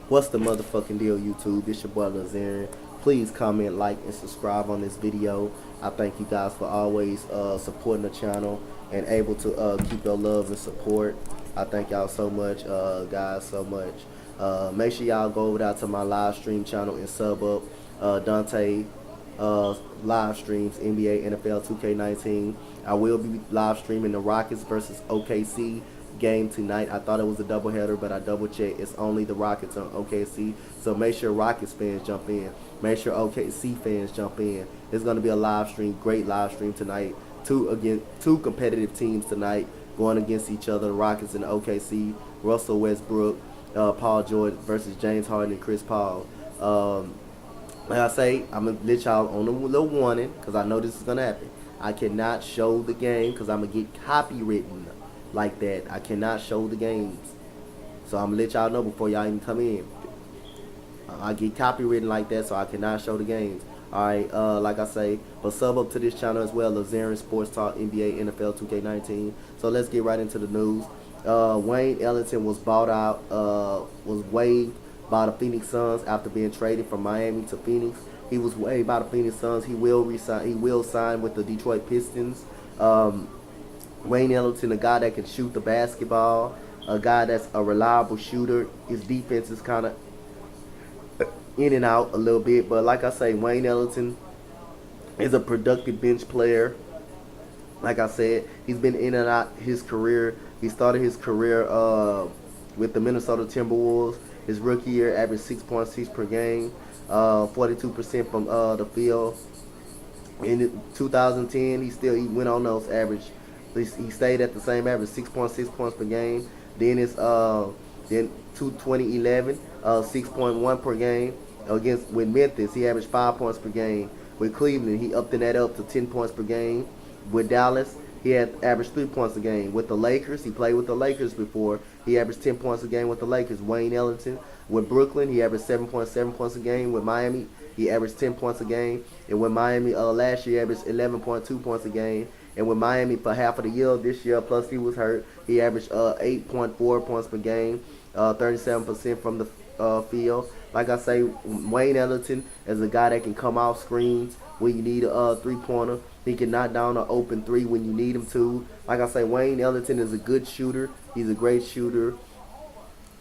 What's the motherfucking deal, YouTube? It's your boy Lazarian. Please comment, like, and subscribe on this video. I thank you guys for always supporting the channel and able to keep your love and support. I thank y'all so much, guys, so much. Make sure y'all go over there to my live stream channel and sub up Dante live streams NBA NFL 2K19. I will be live streaming the Rockets versus OKC game tonight. I thought it was a doubleheader, but I double checked. It's only the Rockets on OKC. So make sure Rockets fans jump in. Make sure OKC fans jump in. It's going to be a live stream, great live stream tonight. Two competitive teams tonight going against each other. The Rockets and the OKC. Russell Westbrook, Paul George versus James Harden and Chris Paul. Like I say, I'm going to let y'all on a little warning because I know this is going to happen. I cannot show the game because I'm going to get copywritten like that. I cannot show the games. So I'm going to let y'all know before y'all even come in. I get copywritten like that, so I cannot show the games. Alright, like I say, but sub up to this channel as well, Lazarian Sports Talk, NBA, NFL 2K19. So let's get right into the news. Wayne Ellington was bought out, was waived by the Phoenix Suns after being traded from Miami to Phoenix. He was waived by the Phoenix Suns. He will sign with the Detroit Pistons. Wayne Ellington, a guy that can shoot the basketball, a guy that's a reliable shooter. His defense is kind of in and out a little bit, but like I say, Wayne Ellington is a productive bench player. Like I said, he's been in and out his career. He started his career with the Minnesota Timberwolves. His rookie year averaged 6.6 per game, 42% from the field. In 2010, he went on those average. He stayed at the same average, 6.6 points per game. Then it's then 2011, 6.1 per game. With Memphis, he averaged 5 points per game. With Cleveland, he upped that up to 10 points per game. With Dallas, he had averaged 3 points a game. With the Lakers, he played with the Lakers before. He averaged 10 points a game with the Lakers. Wayne Ellington. With Brooklyn, he averaged 7.7 points a game. With Miami, he averaged 10 points a game. And with Miami last year, he averaged 11.2 points a game. And with Miami for half of the year this year, plus he was hurt, he averaged 8.4 points per game, 37% from the field. Like I say, Wayne Ellington is a guy that can come off screens when you need a three-pointer. He can knock down an open three when you need him to. Like I say, Wayne Ellington is a good shooter. He's a great shooter.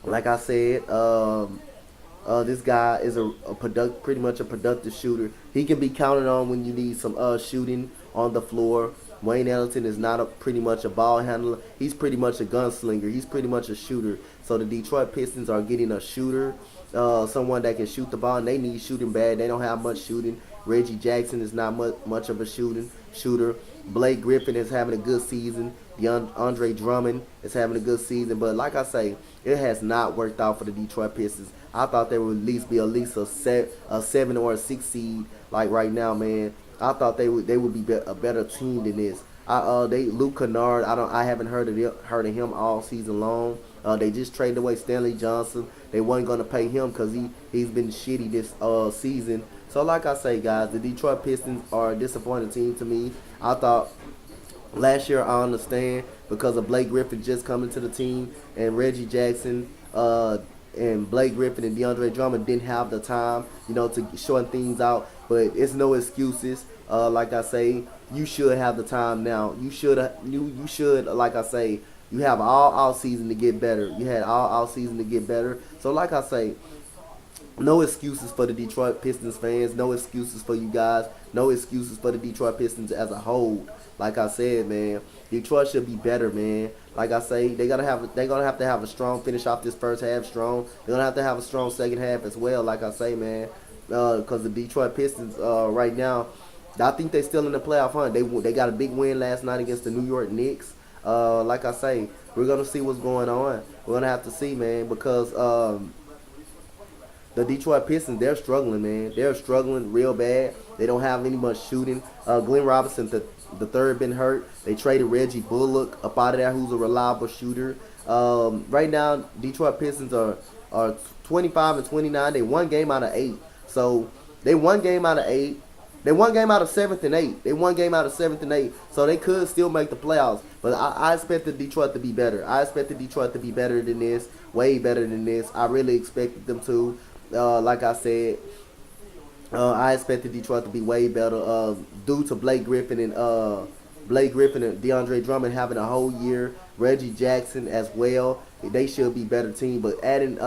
Like I said, this guy is pretty much a productive shooter. He can be counted on when you need some shooting on the floor. Wayne Ellington is not pretty much a ball handler. He's pretty much a gunslinger. He's pretty much a shooter. So the Detroit Pistons are getting a shooter, someone that can shoot the ball, and they need shooting bad. They don't have much shooting. Reggie Jackson is not much of a shooter. Blake Griffin is having a good season. Andre Drummond is having a good season. But like I say, it has not worked out for the Detroit Pistons. I thought they would at least be a 7 or a 6 seed like right now, man. I thought they would be a better team than this. Luke Kennard, I haven't heard of him all season long. They just traded away Stanley Johnson. They weren't gonna pay him because he's been shitty this season. So like I say, guys, the Detroit Pistons are a disappointing team to me. I thought last year, I understand because of Blake Griffin just coming to the team and Reggie Jackson and Blake Griffin and DeAndre Drummond didn't have the time, to shorten things out. But it's no excuses. Like I say, you should have the time now. You should, like I say, you have all season to get better. You had all season to get better. So like I say, no excuses for the Detroit Pistons fans. No excuses for you guys. No excuses for the Detroit Pistons as a whole. Like I said, man, Detroit should be better, man. Like I say, they're gonna have to have a strong finish off this first half strong. They're gonna have to have a strong second half as well. Like I say, man, because the Detroit Pistons right now, I think they're still in the playoff hunt. They got a big win last night against the New York Knicks. Like I say, we're gonna see what's going on. We're gonna have to see, man, because the Detroit Pistons, they're struggling, man. They're struggling real bad. They don't have any much shooting. Glenn Robinson, the third, been hurt. They traded Reggie Bullock up out of there, who's a reliable shooter. Right now, Detroit Pistons are 25 and 29. They won game out of 8. So they won game out of 8. They won game out of 7th and 8. They won game out of 7th and 8. So they could still make the playoffs. But I expect the Detroit to be better. I expect the Detroit to be better than this. way better than this. I really expected them to. Like I said, I expected Detroit to be way better due to Blake Griffin and DeAndre Drummond having a whole year. Reggie Jackson as well. They should be better team. But adding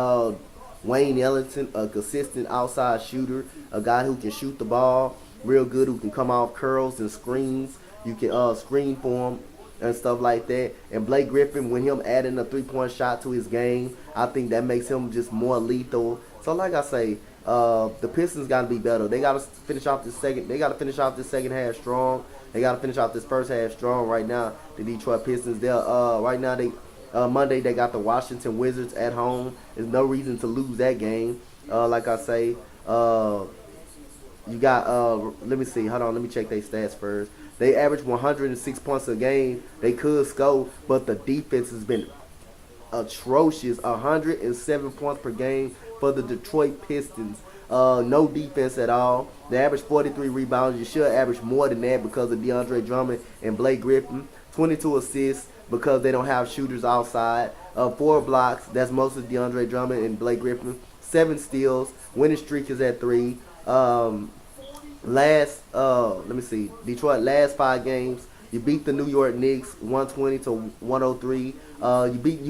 Wayne Ellington, a consistent outside shooter, a guy who can shoot the ball real good, who can come off curls and screens. You can screen for him and stuff like that. And Blake Griffin, when him adding a 3-point shot to his game, I think that makes him just more lethal. So like I say, the Pistons got to be better. They got to finish off this second. They got to finish off this second half strong. They got to finish off this first half strong. Right now, the Detroit Pistons. They're right now Monday they got the Washington Wizards at home. There's no reason to lose that game. Like I say, you got let me see. Hold on, let me check their stats first. They average 106 points a game. They could score, but the defense has been atrocious. 107 points per game for the Detroit Pistons. No defense at all. They average 43 rebounds. You should average more than that because of DeAndre Drummond and Blake Griffin. 22 assists because they don't have shooters outside. 4 blocks. That's mostly DeAndre Drummond and Blake Griffin. 7 steals. Winning streak is at 3. Let me see. Detroit last 5 games. You beat the New York Knicks 120 to 103. You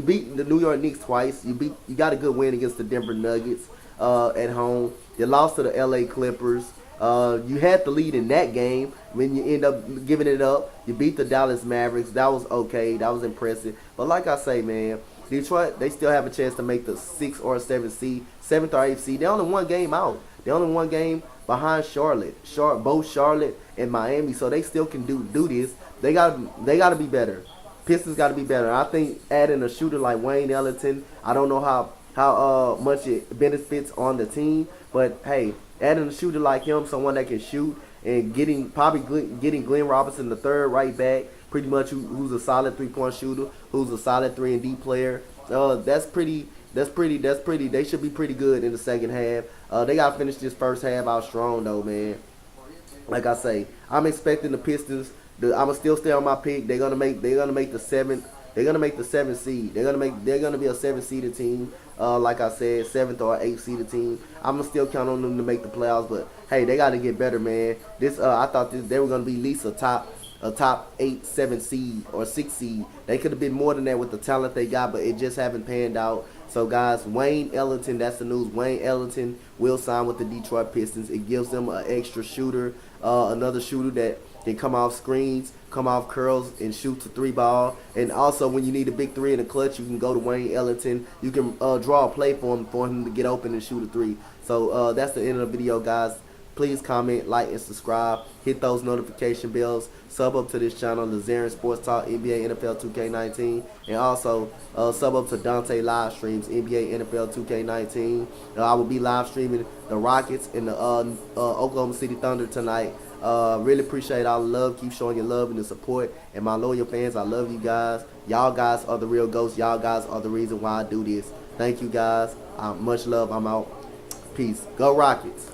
beat the New York Knicks twice. You got a good win against the Denver Nuggets at home. You lost to the LA Clippers. You had the lead in that game. When you end up giving it up, you beat the Dallas Mavericks. That was okay. That was impressive. But like I say, man, Detroit, they still have a chance to make the 6th or 7th seed, 7th or 8th seed. They're only one game out. They're only one game behind Charlotte. Both Charlotte and Miami, so they still can do this. They gotta be better. Pistons gotta be better. I think adding a shooter like Wayne Ellington, I don't know how much it benefits on the team, but hey, adding a shooter like him, someone that can shoot, and getting Glenn Robinson the third right back, pretty much who's a solid 3-point shooter, who's a solid 3-and-D player. That's pretty. They should be pretty good in the second half. They gotta finish this first half out strong though, man. Like I say, I'm expecting the Pistons. I'ma still stay on my pick. They're gonna make the 7th. They're gonna make the 7th seed. They're gonna be a 7th-seeded team. Like I said, 7th or 8th-seeded team. I'm gonna still count on them to make the playoffs. But hey, they gotta get better, man. I thought they were gonna be at least a top 8, 7 seed or 6 seed. They could have been more than that with the talent they got, but it just haven't panned out. So guys, Wayne Ellington, that's the news. Wayne Ellington will sign with the Detroit Pistons. It gives them an extra shooter, another shooter that can come off screens, come off curls, and shoot the 3-ball. And also, when you need a big 3 in the clutch, you can go to Wayne Ellington. You can draw a play for him to get open and shoot a 3. So that's the end of the video, guys. Please comment, like, and subscribe. Hit those notification bells. Sub up to this channel, the Zarin Sports Talk, NBA, NFL 2K19. And also, sub up to DONTE live streams, NBA, NFL 2K19. I will be live streaming the Rockets and the Oklahoma City Thunder tonight. Really appreciate all the love. Keep showing your love and the support. And my loyal fans, I love you guys. Y'all guys are the real ghosts. Y'all guys are the reason why I do this. Thank you, guys. Much love. I'm out. Peace. Go Rockets.